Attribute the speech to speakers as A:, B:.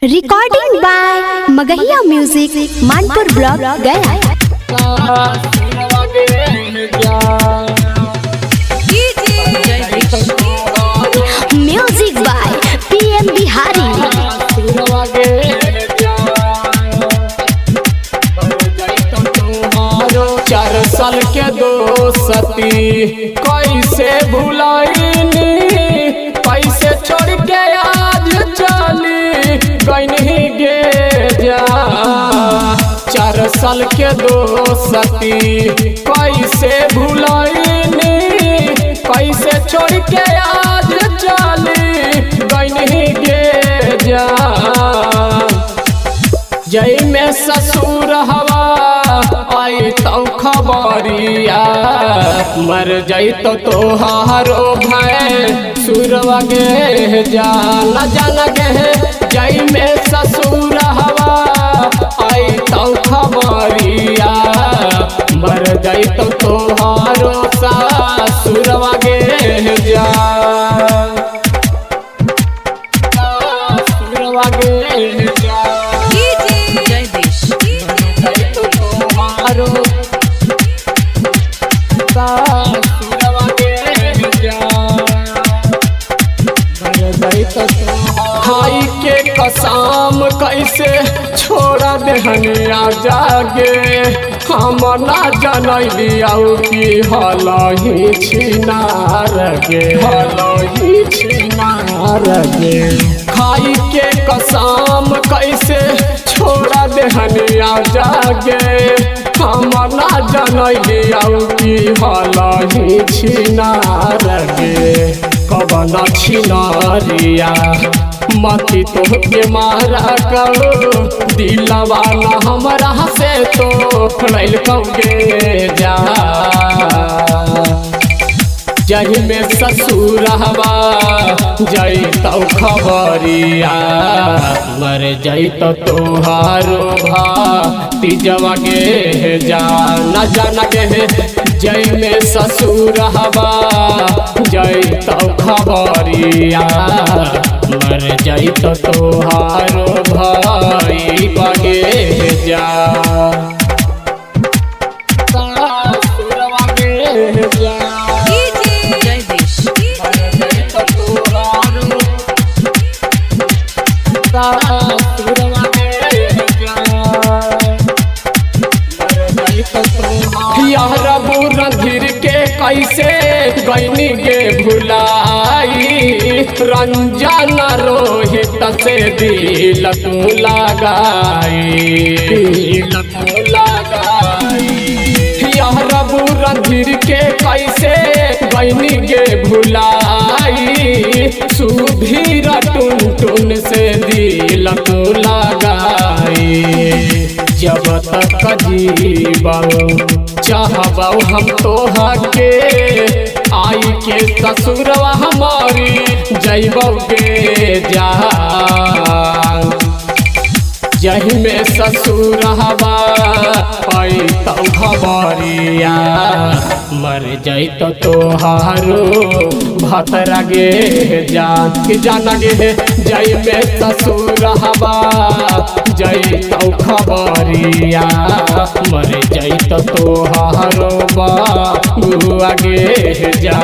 A: Recording by Magahiya music Manpur block Gaya. Music by PM Bihari.
B: 4 साल के दोस्ती कैसे भुलाइनी, कैसे छोड़ के आज चली गई गे जा। 4 साल के दोस्ती कैसे भुलाइनी, कैसे छोड़ के आज चली गई गे जा। जय में ससुर हवा आई तो खबरिया, मर जाई तो तोहारो भाई सुरवा गे जान गे। जय में ससुर हवा आई तो खबरिया, मर जाई तो तोहारो ससुरवा गे जान सुरवा गे जान। खाई के कसम कैसे छोड़ा देहनिया जागे, हम ना जनलिया कि हलही छिनार गे, हलही छिनार गे। खाई के कसम कैसे छोड़ा देहनिया जागे, हम ना जनलिया कि हलही छिनार गे। कवन छिनारिया मती तो के मारा करो, दिलवा न हमरा से तो लैल कौगे जा। जही में ससुर हवा जई तो खबरिया, मर जई तो तोहारो भाती जवा गे जान गे। जय में ससुर हवा जई तो खबरिया, मर जई तो तोहारो भाई बगे जा। रणधीर के कैसे गईनी गे भुलाई, रंजन रोहित से दिल तू लगाई, दिल तू लगाई। रणधीर के कैसे गईनी गे भुलाई, सुधीर टुन से दिल तू लगाई। जब तक जीवन चाहबा हम तोहा के, आई के ससुरवा हमारी जैबोगे जा। जही में ससुर हवा पाई तो खबरिया, मर जाई तो तोहारो भतरा गे जान गे। जय में ससुर हवा जई तो खबरिया, मर जाई तो तोहारो बाबू आगे जा।